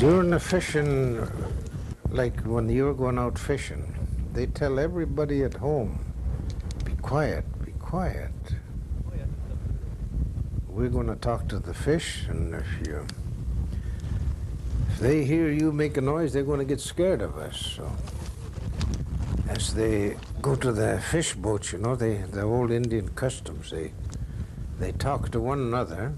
During the fishing, like when you're going out fishing, they tell everybody at home, be quiet, be quiet. We're going to talk to the fish, and if they hear you make a noise, they're going to get scared of us. So as they go to the fish boats, you know, the old Indian customs, they talk to one another.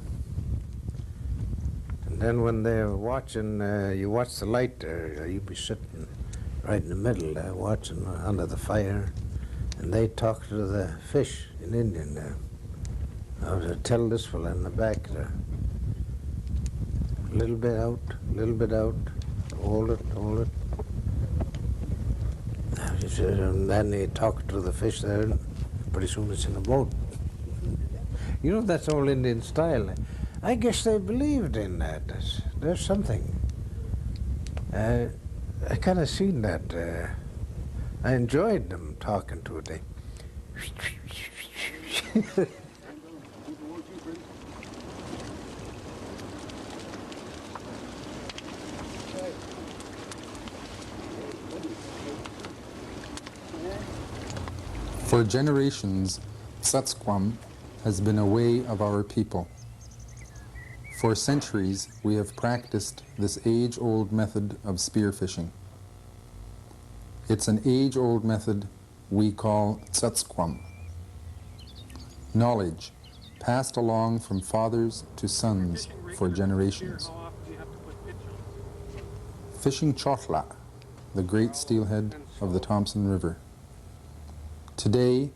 And then when they're watching, you watch the light there, you be sitting right in the middle there, watching under the fire, and they talk to the fish in Indian there. I was tell this fella in the back there, a little bit out, hold it. And then they talk to the fish there, and pretty soon it's in the boat. You know, that's all Indian style. I guess they believed in that. There's something. I kind of seen that. I enjoyed them talking to it. For generations, Ts'akw'm has been a way of our people. For centuries, we have practiced this age-old method of spearfishing. It's an age-old method we call Ts'akw'm. Knowledge passed along from fathers to sons for generations. Fishing chotla, the great steelhead of the Thompson River. Today,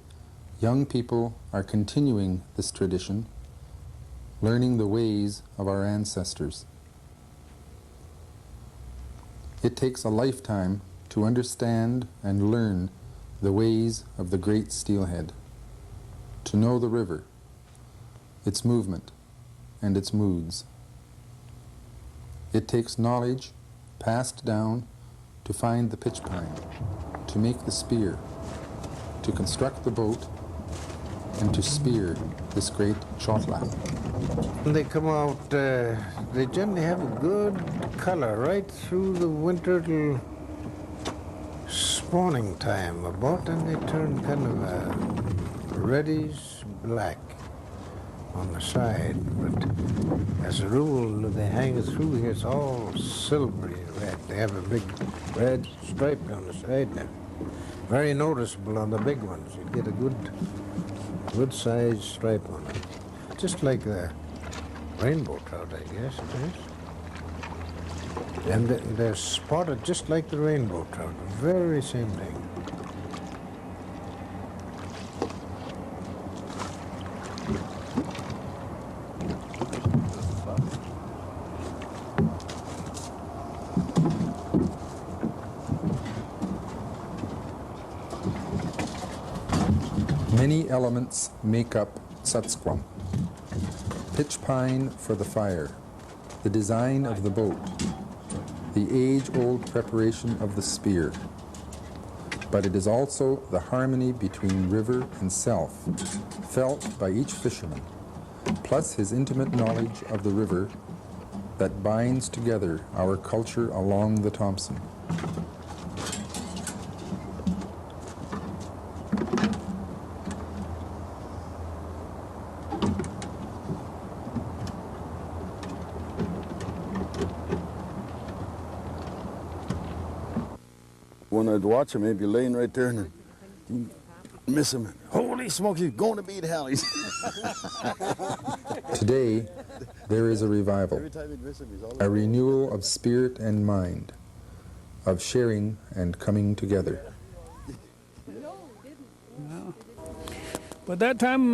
young people are continuing this tradition, learning the ways of our ancestors. It takes a lifetime to understand and learn the ways of the great steelhead, to know the river, its movement, and its moods. It takes knowledge passed down to find the pitch pine, to make the spear, to construct the boat, and to spear this great chotla. When they come out, they generally have a good color right through the winter till spawning time about, and they turn kind of a reddish black on the side. But as a rule, they hang it through here, it's all silvery red. They have a big red stripe down the side there. Very noticeable on the big ones. You get a good sized stripe on it. Just like the rainbow trout, I guess it is. And they're spotted just like the rainbow trout. Very same thing. Many elements make up Ts'akw'm. Pitch pine for the fire, the design of the boat, the age-old preparation of the spear. But it is also the harmony between river and self, felt by each fisherman, plus his intimate knowledge of the river that binds together our culture along the Thompson. When I'd watch him, he'd be laying right there and you'd miss him. Holy smoke, he's going to beat hell. Today, there is a revival, a renewal of spirit and mind, of sharing and coming together. No. But that time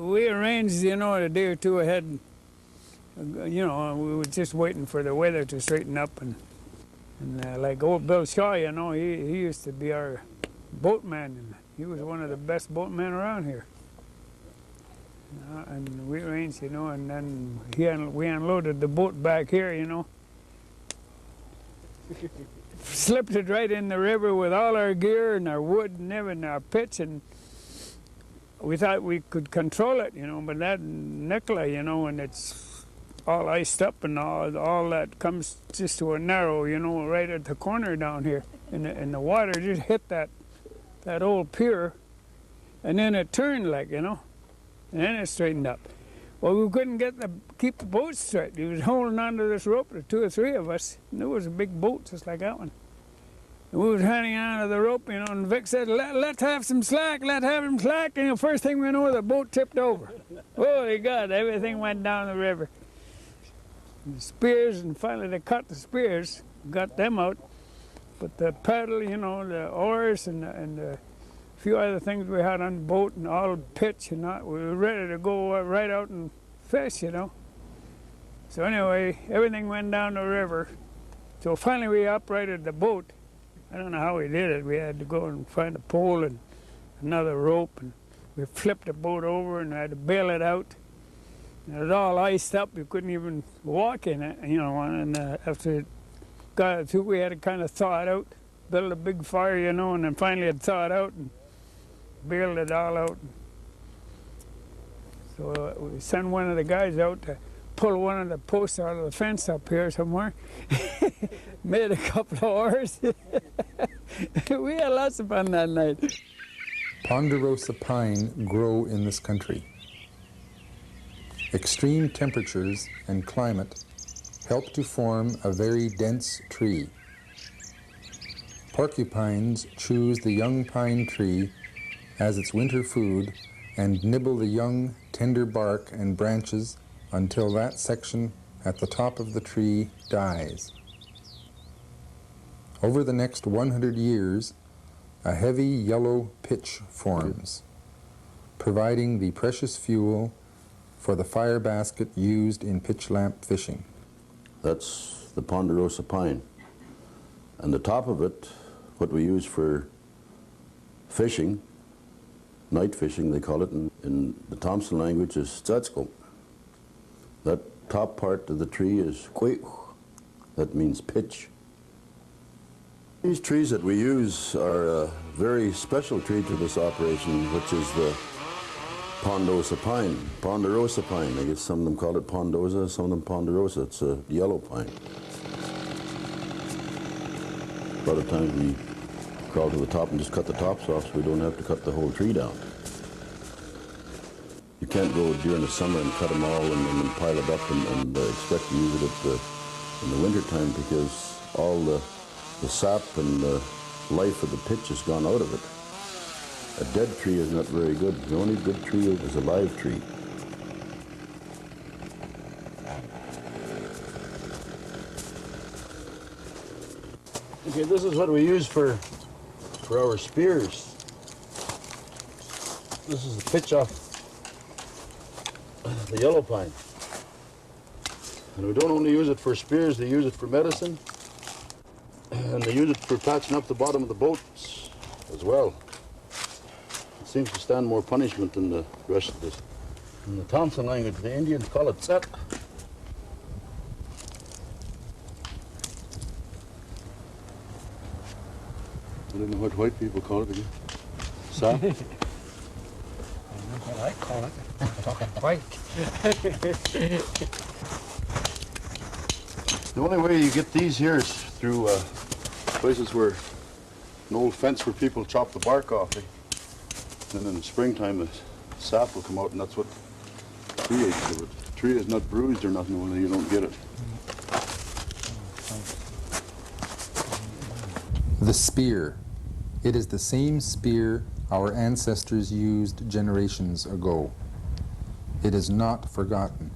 we arranged, you know, a day or two ahead. You know, we were just waiting for the weather to straighten up, and like old Bill Shaw, you know, he used to be our boatman, and he was one of the best boatmen around here. And we arranged, you know, and then we unloaded the boat back here, you know. Slipped it right in the river with all our gear and our wood and everything, our pitch, and we thought we could control it, you know, but that Nicola, you know, and it's all iced up, and all that comes just to a narrow, you know, right at the corner down here, and the water just hit that old pier, and then it turned, like, you know, and then it straightened up. Well, we couldn't keep the boat straight. He was holding onto this rope, the 2 or 3 of us, and there was a big boat just like that one. And we was hanging on to the rope, you know, and Vic said, let's have some slack, let's have some slack, and the first thing we know, the boat tipped over. Holy God, everything went down the river. The spears, and finally they cut the spears, got them out, but the paddle, you know, the oars and a few other things we had on the boat, and all the pitch and that, we were ready to go right out and fish, you know. So anyway, everything went down the river. So finally we uprighted the boat. I don't know how we did it. We had to go and find a pole and another rope, and we flipped the boat over and had to bail it out. And it was all iced up. You couldn't even walk in it, you know. And after it got it through, we had to kind of thaw it out, build a big fire, you know, and then finally it thawed out and bailed it all out. So we sent one of the guys out to pull one of the posts out of the fence up here somewhere. Made a couple of oars. We had lots of fun that night. Ponderosa pine grow in this country. Extreme temperatures and climate help to form a very dense tree. Porcupines choose the young pine tree as its winter food and nibble the young, tender bark and branches until that section at the top of the tree dies. Over the next 100 years, a heavy yellow pitch forms, providing the precious fuel for the fire basket used in pitch lamp fishing. That's the ponderosa pine. And the top of it, what we use for fishing, night fishing they call it, in the Thompson language is Ts'akw'm. That top part of the tree is Ts'akw'm. That means pitch. These trees that we use are a very special tree to this operation, which is the ponderosa pine. Ponderosa pine. I guess some of them call it pondosa, some of them ponderosa. It's a yellow pine. A lot of times we crawl to the top and just cut the tops off so we don't have to cut the whole tree down. You can't go during the summer and cut them all and then pile it up and expect to use it in the winter time, because all the sap and the life of the pitch has gone out of it. A dead tree is not very good. The only good tree is a live tree. Okay, this is what we use for our spears. This is the pitch off the yellow pine. And we don't only use it for spears, they use it for medicine. And they use it for patching up the bottom of the boats as well. It seems to stand more punishment than the rest of this. In the Thompson language, the Indians call it set. I don't know what white people call it again. Sap? I know what I call it. I'm talking white. The only way you get these here is through places where an old fence where people chop the bark off. And in the springtime, the sap will come out, and that's what creates it. If the tree is not bruised or nothing, well, you don't get it. The spear. It is the same spear our ancestors used generations ago. It is not forgotten.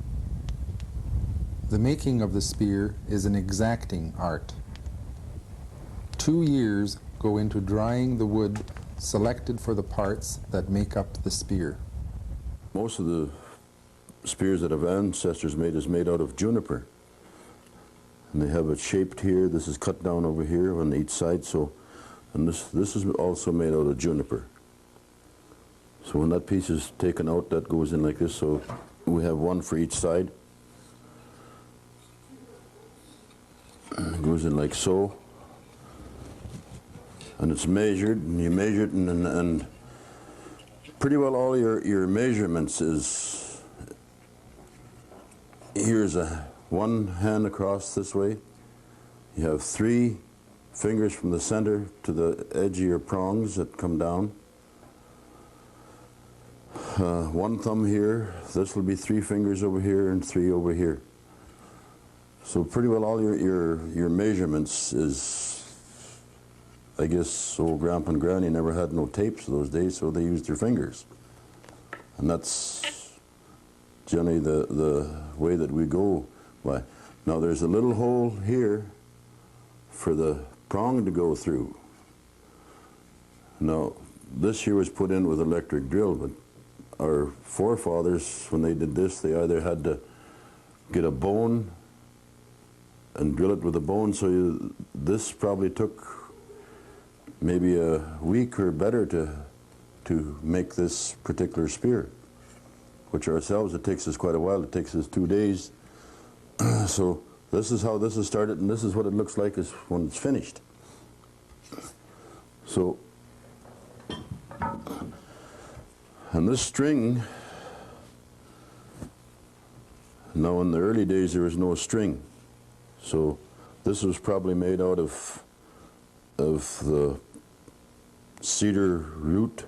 The making of the spear is an exacting art. 2 years go into drying the wood selected for the parts that make up the spear. Most of the spears that our ancestors made is made out of juniper. And they have it shaped here. This is cut down over here on each side. And this is also made out of juniper. So when that piece is taken out, that goes in like this. So we have one for each side. It goes in like so. And it's measured, and you measure it, and pretty well all your measurements is here's one hand across this way. You have 3 fingers from the center to the edge of your prongs that come down. 1 thumb here. This will be 3 fingers over here and 3 over here. So pretty well all your measurements is, I guess old Grandpa and Granny never had no tapes those days, so they used their fingers. And that's generally the way that we go by. Now there's a little hole here for the prong to go through. Now this here was put in with electric drill, but our forefathers, when they did this, they either had to get a bone and drill it with a bone, so this probably took maybe a week or better to make this particular spear, which ourselves, it takes us quite a while. It takes us 2 days. So this is how this is started, and this is what it looks like is when it's finished. So, and this string, now in the early days there was no string. So this was probably made out of the cedar root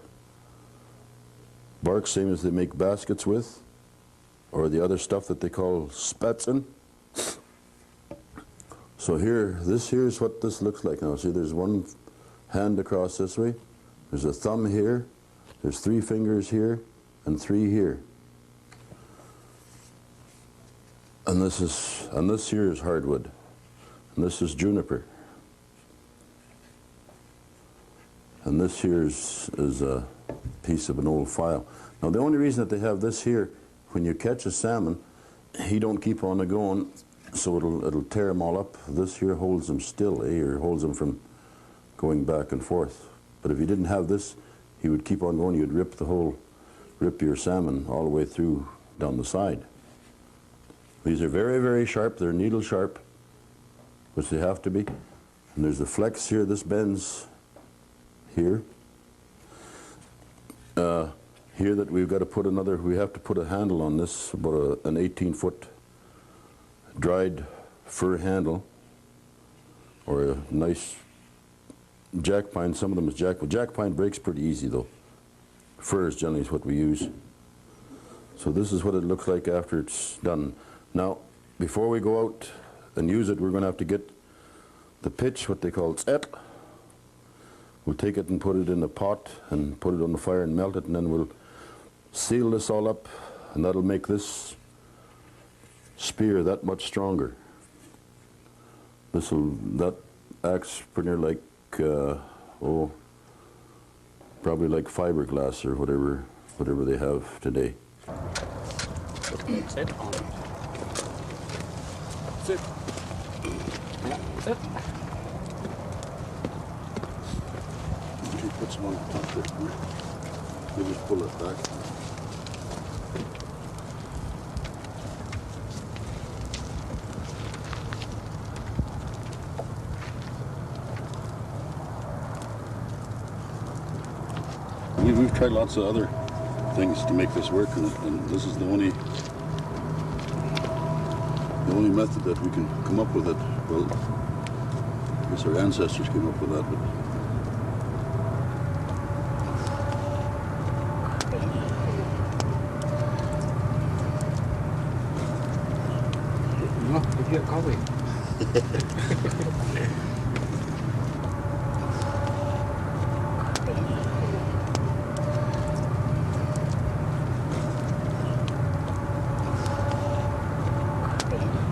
bark, same as they make baskets with, or the other stuff that they call Spences. So here, this here is what this looks like now. See, there's 1 hand across this way, there's a thumb here, there's 3 fingers here, and 3 here. And this here is hardwood, and this is juniper. And this here is a piece of an old file. Now the only reason that they have this here, when you catch a salmon, he don't keep on going, so it'll tear them all up. This here holds them still, or holds them from going back and forth. But if you didn't have this, he would keep on going. You'd rip your salmon all the way through down the side. These are very, very sharp. They're needle sharp, which they have to be. And there's a flex here. This bends here. Here that we've got to put another, we have to put a handle on this, about an 18-foot dried fir handle, or a nice jack pine. Some of them is jack pine breaks pretty easy though. Fir is generally what we use. So this is what it looks like after it's done. Now, before we go out and use it, we're going to have to get the pitch, what they call Ts'akw'm. We'll take it and put it in a pot and put it on the fire and melt it, and then we'll seal this all up, and that'll make this spear that much stronger. That acts pretty near like, probably like fiberglass or whatever they have today. Sit on. Sit. Yeah, sit. She puts them on the top there. You just pull it back. We've tried lots of other things to make this work, and this is the only method that we can come up with it. Well, I guess our ancestors came up with that, but No, you get coffee.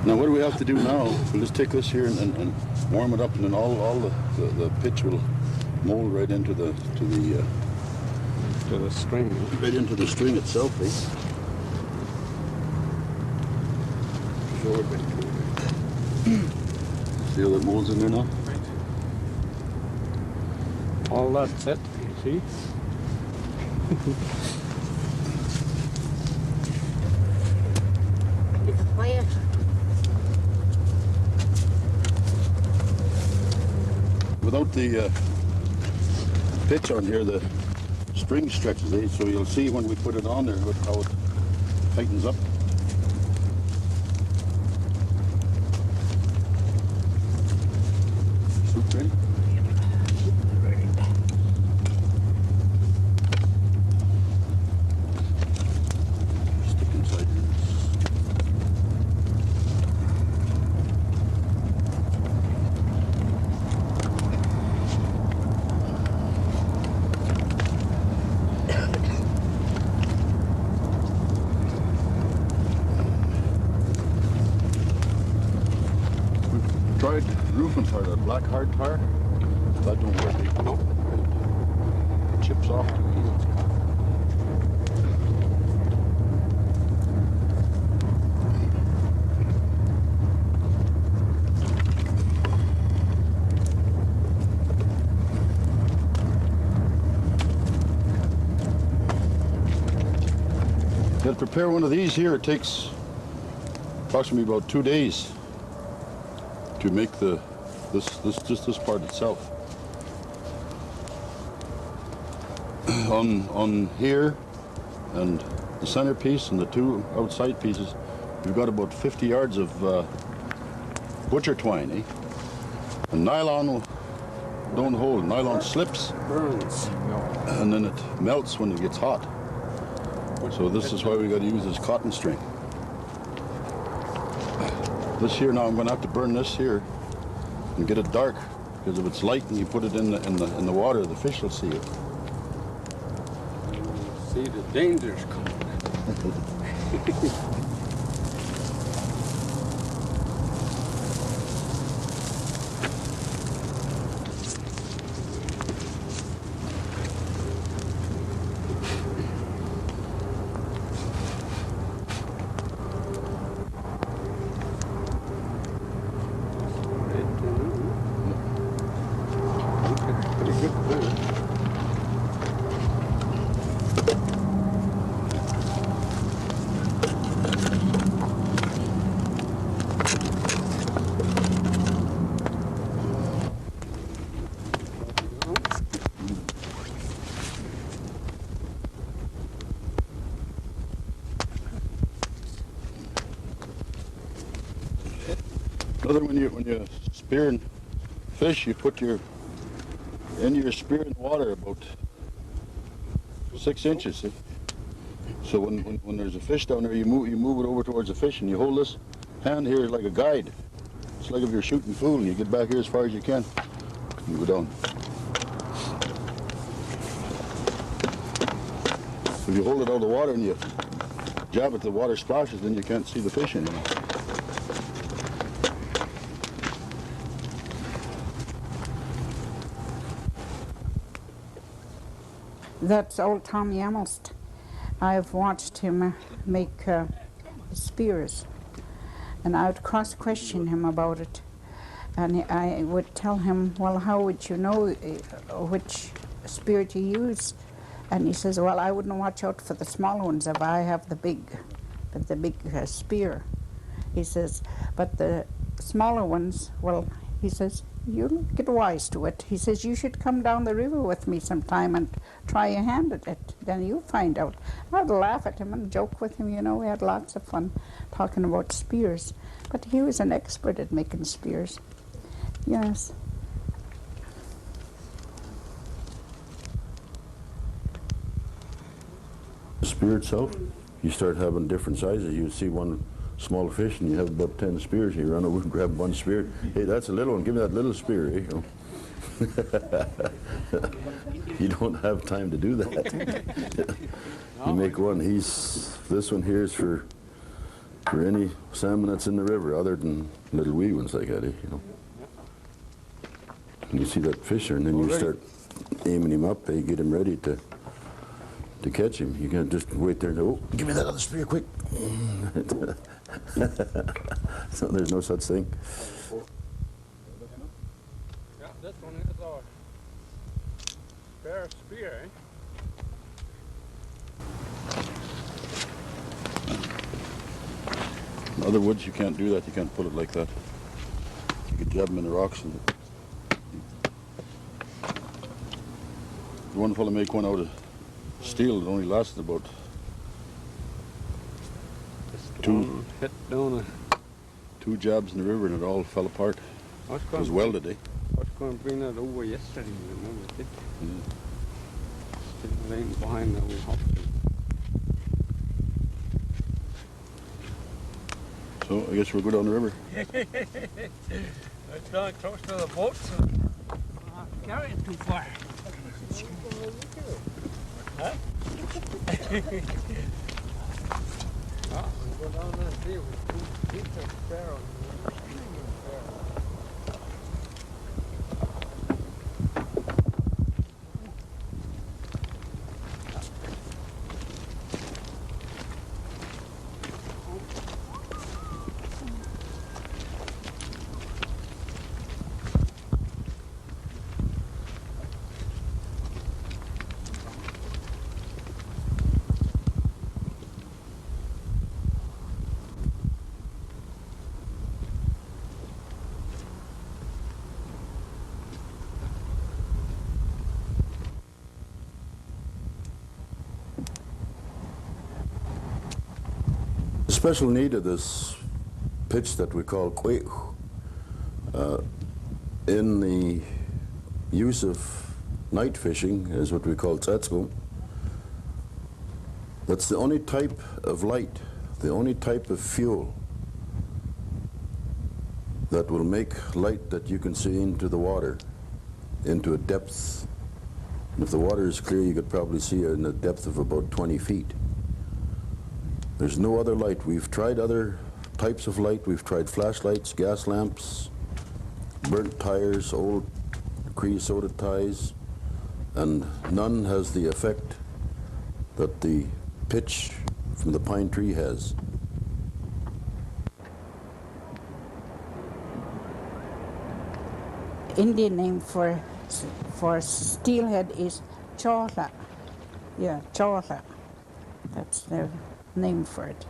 now what do we have to do now? We'll just take this here and warm it up, and then all the pitch will mold right into the string. right into the string itself, eh? Show it. See how that molds in there now? All that's it, you see? It's quiet. Without the pitch on here, the string stretches, eh? So you'll see when we put it on there how it tightens up. Ready? Stick inside. Tried roofing tar, that black hard tar. That don't work. No. It chips off too easy. To prepare one of these here, it takes approximately about 2 days to make this part itself. On here and the centerpiece and the two outside pieces, we've got about 50 yards of butcher twine, eh? And nylon don't hold. Nylon slips, Burns. and then it melts when it gets hot. So this is why we got to use this cotton string. This here now, I'm going to have to burn this here and get it dark, because if it's light and you put it in the water, the fish will see it. See the dangers coming. Pretty good food. Another, when you spear fish, you put your end of your spear in the water about 6 inches. See? So when there's a fish down there, you move it over towards the fish, and you hold this hand here like a guide. It's like if you're shooting food, and you get back here as far as you can. You go down. If you hold it out of the water and you jab it, the water splashes, then you can't see the fish anymore. That's old Tom Yamelst. I've watched him make spears, and I would cross-question him about it. And I would tell him, well, how would you know which spear to use? And he says, well, I wouldn't watch out for the small ones if I have the big spear. He says, but the smaller ones, well, he says, you'll get wise to it. He says, you should come down the river with me sometime and try your hand at it. Then you'll find out. I'd laugh at him and joke with him, you know. We had lots of fun talking about spears. But he was an expert at making spears. Yes. The spear itself, you start having different sizes. You see one small fish and you have about 10 spears. You run over and grab one spear. Hey, that's a little one. Give me that little spear. Eh? You know? You don't have time to do that. You make one. This one here is for any salmon that's in the river, other than little wee ones like that. Eh? You know. And you see that fisher, and then you start aiming him up. You get him ready to catch him. You can't just wait there and go, oh, give me that other spear quick. So there's no such thing. Yeah, this one is our spare spear, In other woods, you can't do that. You can't put it like that. You could jab them in the rocks. And one fellow make one out of steel that only lasted about two jabs in the river, and it all fell apart. What's It was welded, eh? What's going to bring that over yesterday, and never did. Still laying behind that we hopped. So I guess we'll go down the river. It's not close to the boat, so I'm not carrying too far. Huh? We'll go down there and see if we can keep the sparrow. The special need of this pitch that we call Ts'akw'm, in the use of night fishing is what we call Ts'akw'm. That's the only type of light, the only type of fuel that will make light that you can see into the water, into a depth. And if the water is clear, you could probably see it in a depth of about 20 feet. There's no other light. We've tried other types of light. We've tried flashlights, gas lamps, burnt tires, old creosote ties, and none has the effect that the pitch from the pine tree has. Indian name for steelhead is chawla. Yeah, chawla. That's their name for it.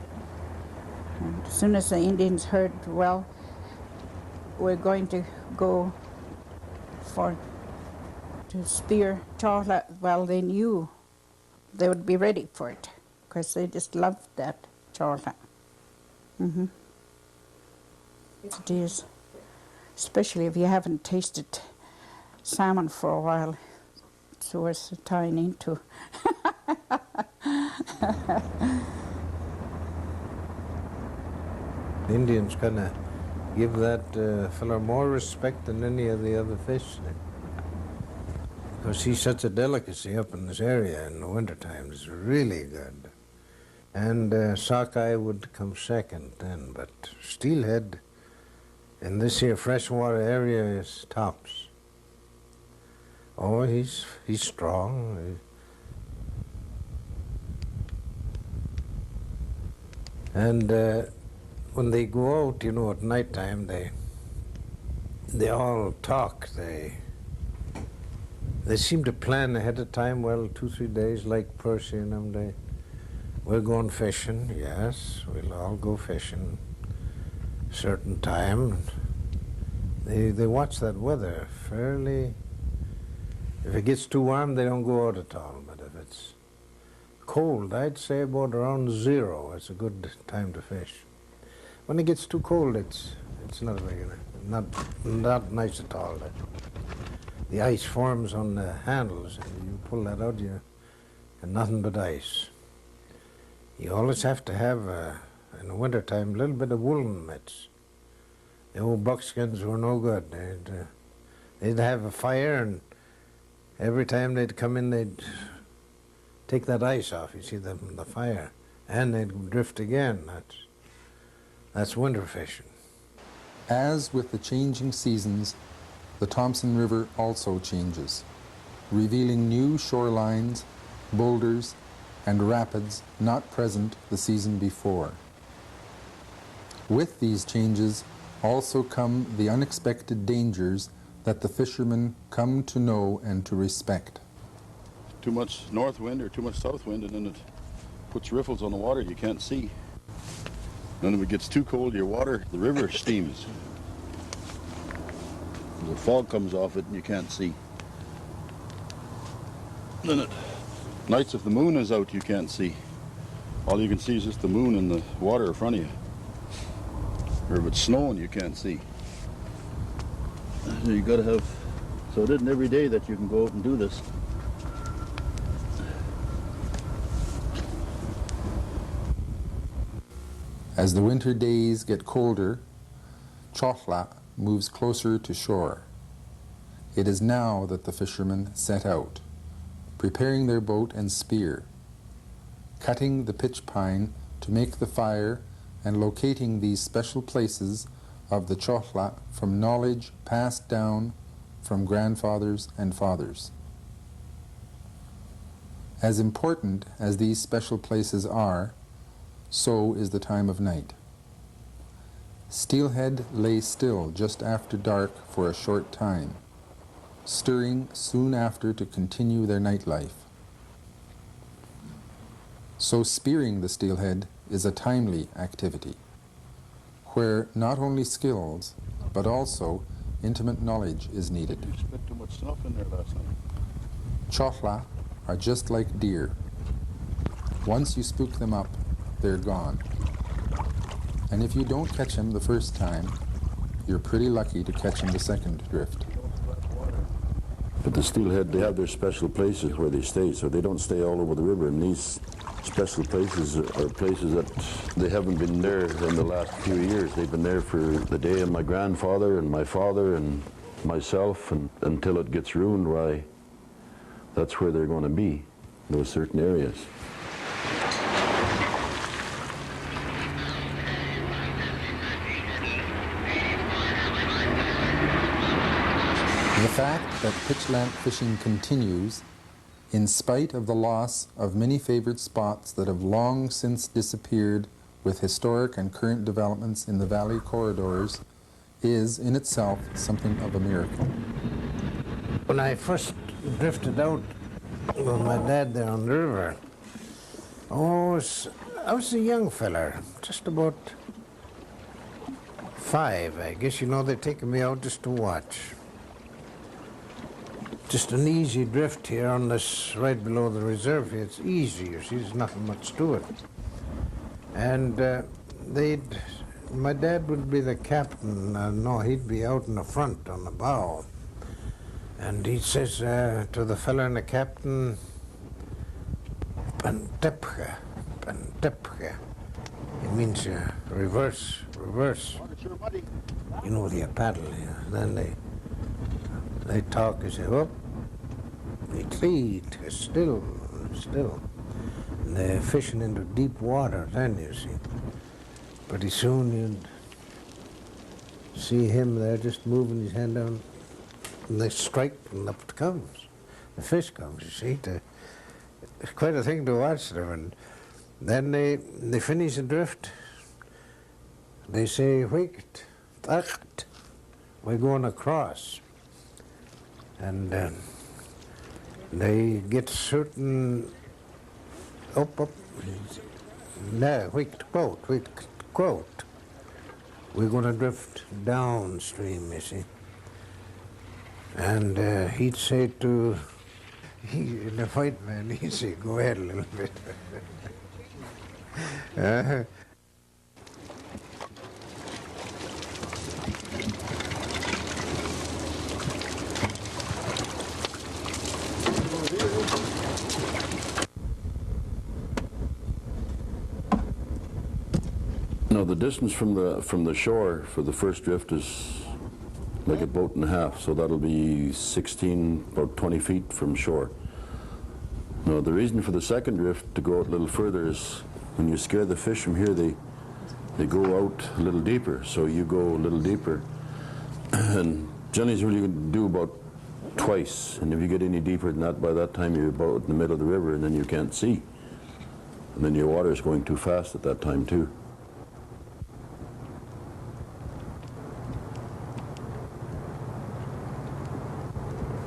And as soon as the Indians heard, well, we're going to go to spear chawla, well, they knew they would be ready for it because they just loved that chawla. It is, especially if you haven't tasted salmon for a while. It's worth tying into. The Indians kind of give that fella more respect than any of the other fish. Because he's such a delicacy up in this area in the wintertime. It's really good. And sockeye would come second then, but steelhead in this here freshwater area is tops. Oh, he's strong. And when they go out, you know, at nighttime, they all talk. They seem to plan ahead of time, well, 2-3 days, like Percy and them. We're going fishing, yes, we'll all go fishing certain time. They watch that weather fairly. If it gets too warm, they don't go out at all. But if it's cold, I'd say about around 0, it's a good time to fish. When it gets too cold, it's not very not nice at all. The ice forms on the handles, and you pull that out, you're nothing but ice. You always have to have, in the wintertime, a little bit of woolen mitts. The old buckskins were no good. They'd have a fire, and every time they'd come in, they'd take that ice off, you see, the fire, and they'd drift again. That's winter fishing. As with the changing seasons, the Thompson River also changes, revealing new shorelines, boulders, and rapids not present the season before. With these changes also come the unexpected dangers that the fishermen come to know and to respect. Too much north wind or too much south wind, and then it puts riffles on the water you can't see. Then if it gets too cold, your water, the river steams. The fog comes off it and you can't see. Then at nights, if the moon is out, you can't see. All you can see is just the moon and the water in front of you. Or if it's snowing, you can't see. So you got to have So it isn't every day that you can go out and do this. As the winter days get colder, Ts'akw'm moves closer to shore. It is now that the fishermen set out, preparing their boat and spear, cutting the pitch pine to make the fire, and locating these special places of the Ts'akw'm from knowledge passed down from grandfathers and fathers. As important as these special places are, so is the time of night. Steelhead lay still just after dark for a short time, stirring soon after to continue their nightlife. So spearing the steelhead is a timely activity, where not only skills, but also intimate knowledge is needed. You spit too much snuff in there last night. Ts'akw'm are just like deer. Once you spook them up, they're gone. And if you don't catch them the first time, you're pretty lucky to catch them the second drift. But the steelhead, they have their special places where they stay, so they don't stay all over the river. And these special places are places that they haven't been there in the last few years. They've been there for the day of my grandfather and my father and myself, and until it gets ruined, why, that's where they're going to be, in those certain areas. The fact that pitch lamp fishing continues, in spite of the loss of many favored spots that have long since disappeared with historic and current developments in the valley corridors, is in itself something of a miracle. When I first drifted out with my dad there on the river, I was a young feller, just about 5, I guess. You know, they'd taken me out just to watch. Just an easy drift here on this, right below the reserve here. It's easy, you see, there's nothing much to it. And my dad would be the captain. No, he'd be out in the front on the bow. And he says to the fella and the captain, "Pantepcha, pantepcha." It means reverse, reverse. You know, with your paddle. Then they talk and say, "Oh, retreat, still, still." And they're fishing into deep water then, you see. Pretty soon you'd see him there just moving his hand down, and they strike, and up it comes. The fish comes, you see. It's quite a thing to watch them. And then they finish the drift. They say, "Wait, tacht, we're going across." And they get certain up. No, wait, quote. We're going to drift downstream, you see. And he'd say to the white man, he'd say, "Go ahead a little bit." No, the distance from the shore for the first drift is like a boat and a half, so that'll be about 20 feet from shore. Now, the reason for the second drift to go out a little further is when you scare the fish from here, they go out a little deeper, so you go a little deeper. And generally, you can do about twice, and if you get any deeper than that, by that time you're about in the middle of the river, and then you can't see. And then your water is going too fast at that time, too.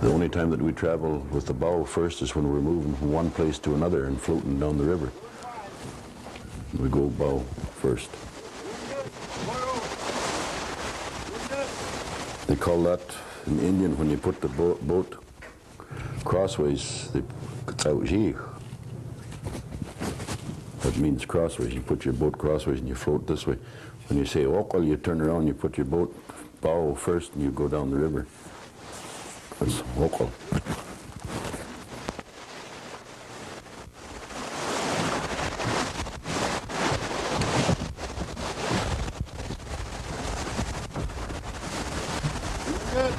The only time that we travel with the bow first is when we're moving from one place to another and floating down the river. We go bow first. They call that in Indian, when you put the boat crossways, that means crossways. You put your boat crossways and you float this way. When you say okal, you turn around, you put your boat bow first and you go down the river. That's local. Good.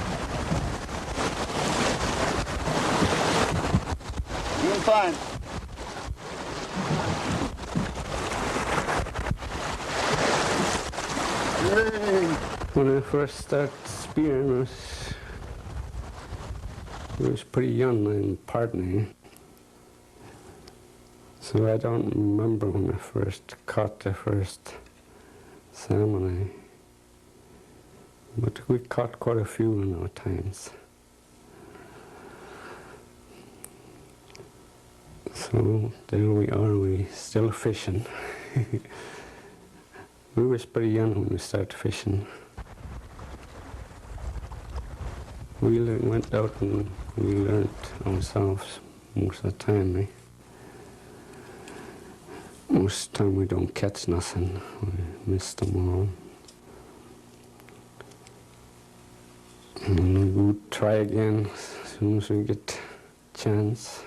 Doing fine. When I first started spearing, I was pretty young and partnering. So I don't remember when I first caught the first salmon. But we caught quite a few in our times. So there we are, we still fishing. We was pretty young when we started fishing. We went out and we learned ourselves most of the time. Most of the time we don't catch nothing. We miss them all. And we would try again as soon as we get a chance.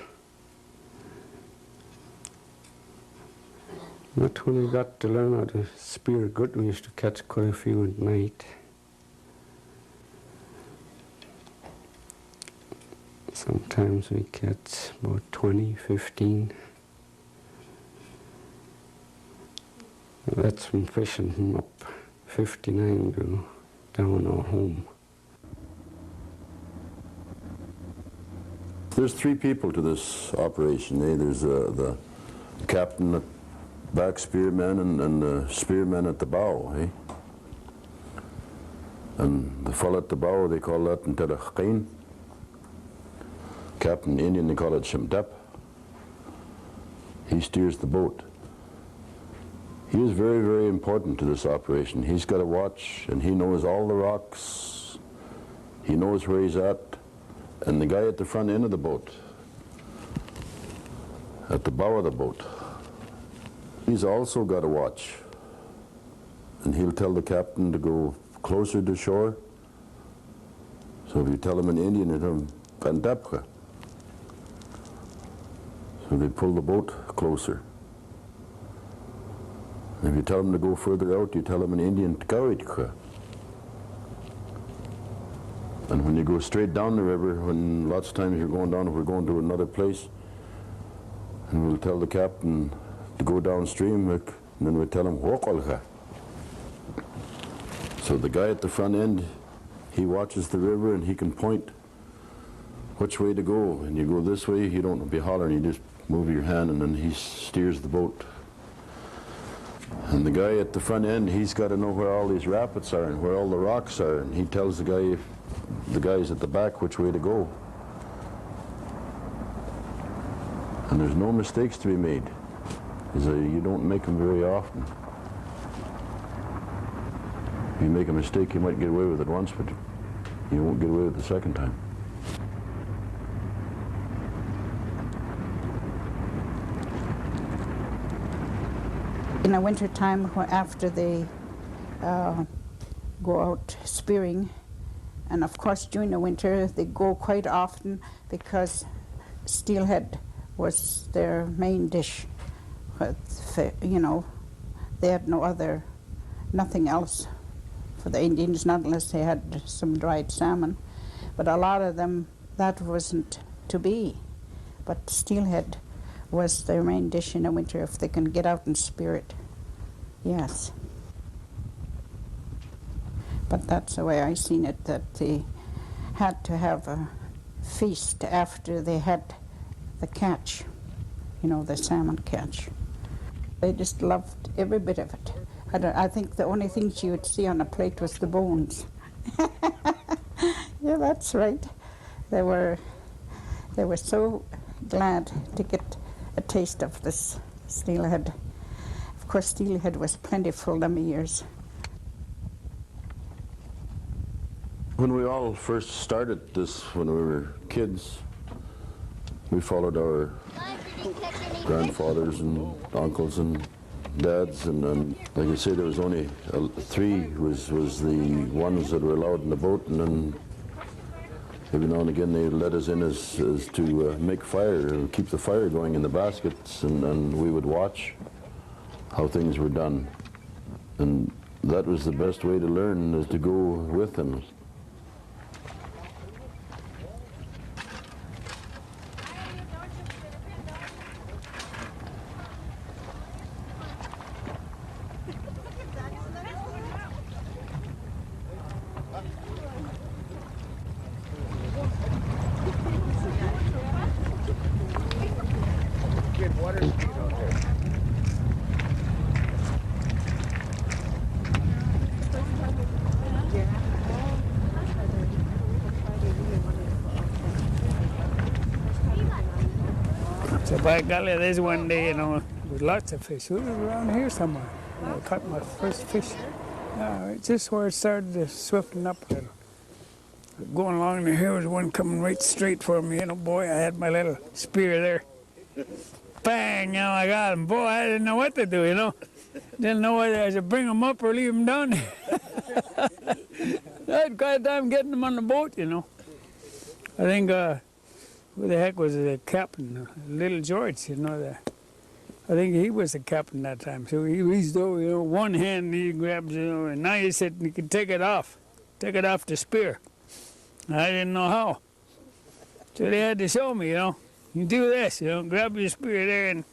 But when we got to learn how to spear good, we used to catch quite a few at night. Sometimes we catch about 20, 15. That's from fishing from up 59 to down our home. There's three people to this operation. There's the captain, the back spearman, and the spearman at the bow. And the fellow at the bow, they call that Nlaka'pamux. Captain Indian, they call it Nkemci'nemux. He steers the boat. He is very, very important to this operation. He's got a watch, and he knows all the rocks. He knows where he's at. And the guy at the front end of the boat, at the bow of the boat, he's also got a watch. And he'll tell the captain to go closer to shore. So if you tell him in Indian, you tell him, "Kantapka." So they pull the boat closer. And if you tell him to go further out, you tell him in Indian, "Tkawitка." And when you go straight down the river, when lots of times you're going down, if we're going to another place, and we'll tell the captain to go downstream, and then we tell him, "Wokolka." So the guy at the front end, he watches the river and he can point which way to go. And you go this way, you don't be hollering, you just move your hand and then he steers the boat. And the guy at the front end, he's got to know where all these rapids are and where all the rocks are, and he tells the guys at the back which way to go. And there's no mistakes to be made. You don't make them very often. If you make a mistake, you might get away with it once, but you won't get away with it the second time. In the winter time, after they go out spearing, and of course during the winter they go quite often because steelhead was their main dish. You know, they had nothing else for the Indians, not unless they had some dried salmon. But a lot of them, that wasn't to be. But steelhead was their main dish in the winter if they can get out and spear it. Yes. But that's the way I seen it, that they had to have a feast after they had the catch, you know, the salmon catch. They just loved every bit of it. I think the only thing you would see on a plate was the bones. Yeah, that's right. They were so glad to get a taste of this steelhead. Of course, steelhead was plentiful them years. When we all first started this, when we were kids, we followed our grandfathers and uncles and dads, and like I say, there was only three was the ones that were allowed in the boat, and then Every now and again they let us in as to make fire, keep the fire going in the baskets, and we would watch how things were done. And that was the best way to learn, is to go with them. So by golly, there's one day, you know, with lots of fish. We were around here somewhere. I caught my first fish. It's just where it started to swiften up a little. Going along there, here was one coming right straight for me. You know, boy, I had my little spear there. Bang! You know, I got him. Boy, I didn't know what to do, you know. Didn't know whether I should bring him up or leave him down there. I had quite a time getting him on the boat, you know. I think, who the heck was the captain? Little George, you know. I think he was the captain that time. So he reached over, you know, one hand he grabs, you know, and now he said you can take it off the spear. I didn't know how. So they had to show me, you know. You do this, you know, grab your spear there, and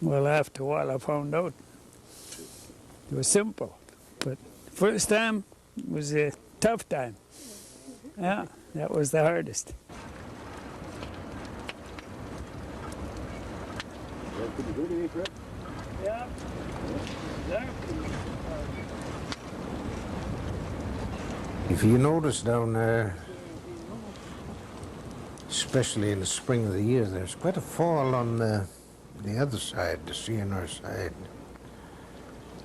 well, after a while I found out. It was simple, but first time was a tough time. Yeah, that was the hardest. Yeah. If you notice down there, especially in the spring of the year, there's quite a fall on the other side, the CNR side.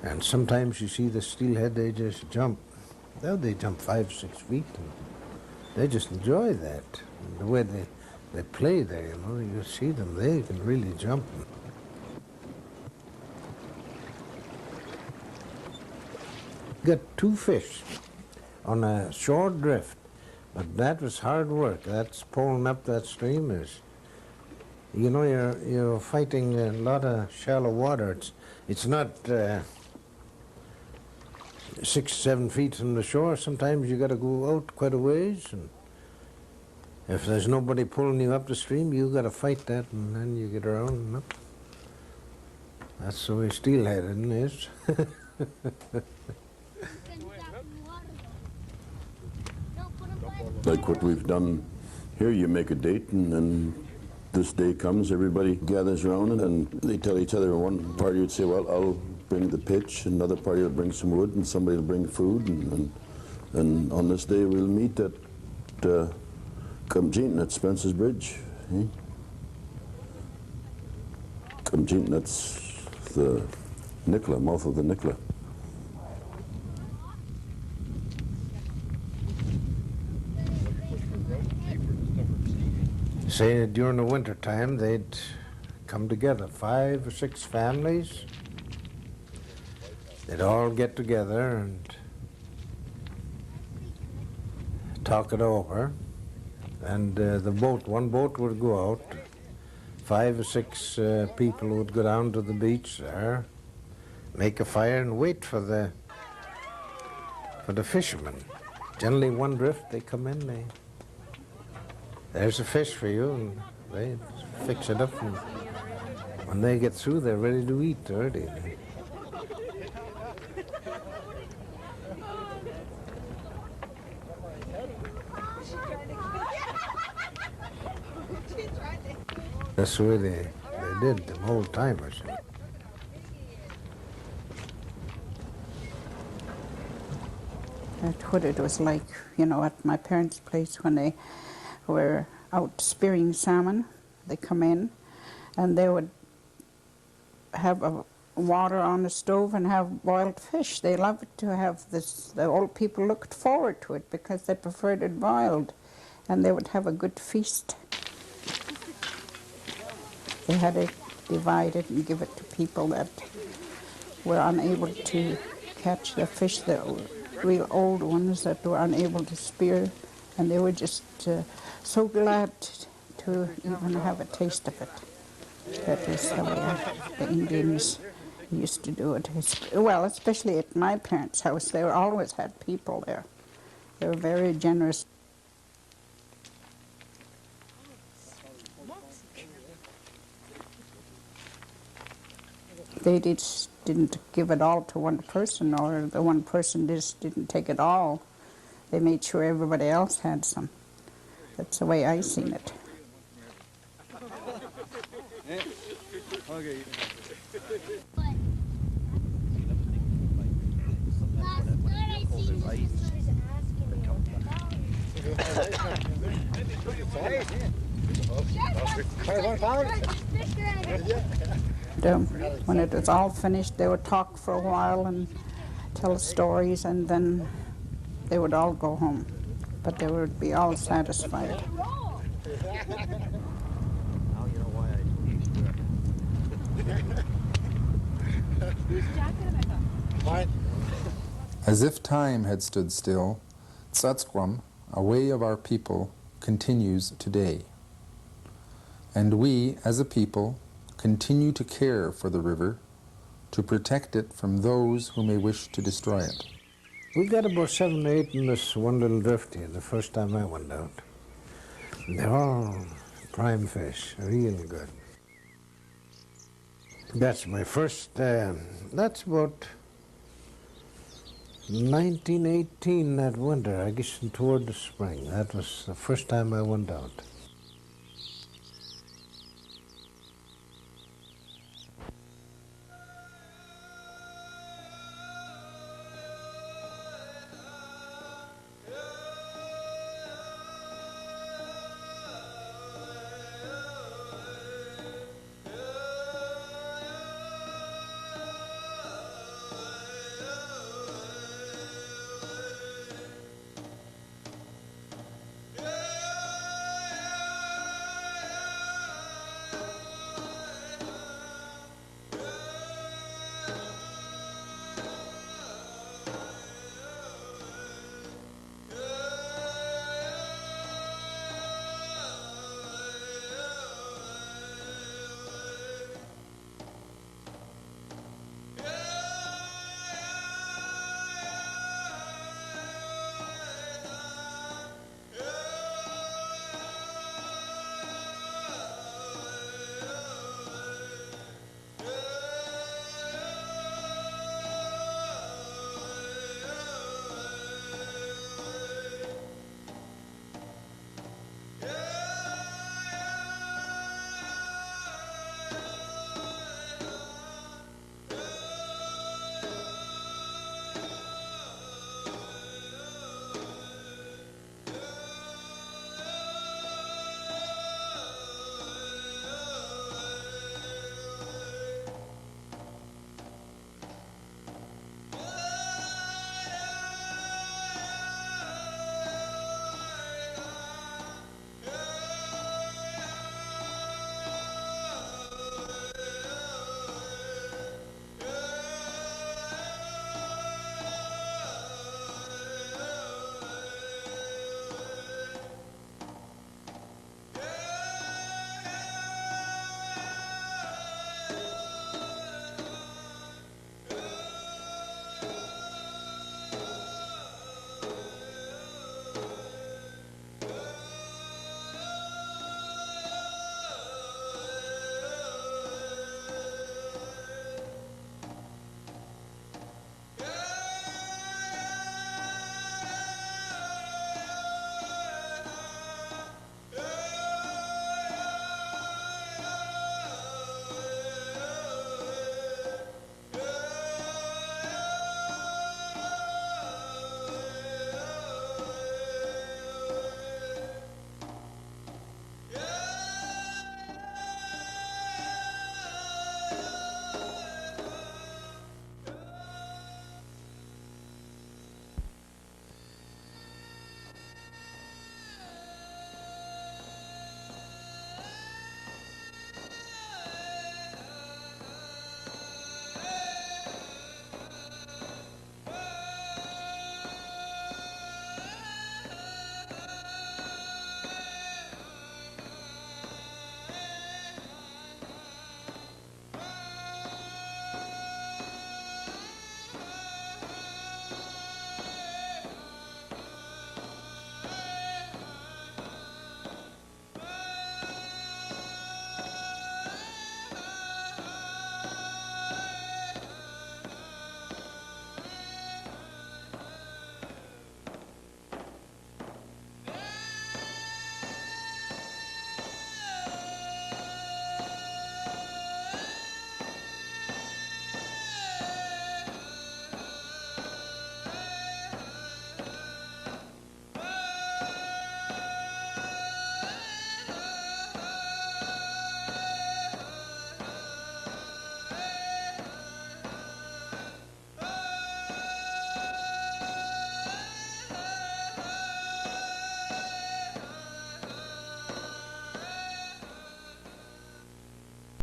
And sometimes you see the steelhead, they just jump. Now they jump 5-6 feet, and they just enjoy that. And the way they play there, you know, you see them, they can really jump. Got 2 fish on a short drift, but that was hard work. That's pulling up that stream is, you know, you're fighting a lot of shallow water. It's not 6-7 feet from the shore. Sometimes you got to go out quite a ways, and if there's nobody pulling you up the stream, you got to fight that, and then you get around and up. That's the way steelheading is. Like what we've done here, you make a date, and then this day comes, everybody gathers around, and they tell each other. One party would say, well, I'll bring the pitch, another party will bring some wood, and somebody will bring food, and on this day we'll meet at Nkemci'nemux at Spences Bridge. Nkemci'nemux, that's the Nicola, mouth of the Nicola. Say during the winter time, they'd come together, 5 or 6 families. They'd all get together and talk it over. And one boat would go out. 5 or 6 people would go down to the beach there, make a fire and wait for the fishermen. Generally one drift, they come in, there's a fish for you, and they fix it up, and when they get through, they're ready to eat already. That's the way they did, the old timers. That's what it was like, you know, at my parents' place when they were out spearing salmon. They come in and they would have water on the stove and have boiled fish. They loved to have this. The old people looked forward to it because they preferred it boiled, and they would have a good feast. They had to divide it and give it to people that were unable to catch the fish, the real old ones that were unable to spear And they were just so glad to even have a taste of it. That is the way the Indians used to do it. Well, especially at my parents' house, they always had people there. They were very generous. They didn't give it all to one person, or the one person just didn't take it all. They made sure everybody else had some. That's the way I seen it. When it was all finished, they would talk for a while and tell stories, and then they would all go home. But they would be all satisfied. As if time had stood still, Ts'akw'm, a way of our people, continues today. And we, as a people, continue to care for the river, to protect it from those who may wish to destroy it. We got about 7 or 8 in this one little drift here the first time I went out. And they're all prime fish, really good. That's my first, that's about 1918, that winter, I guess toward the spring. That was the first time I went out.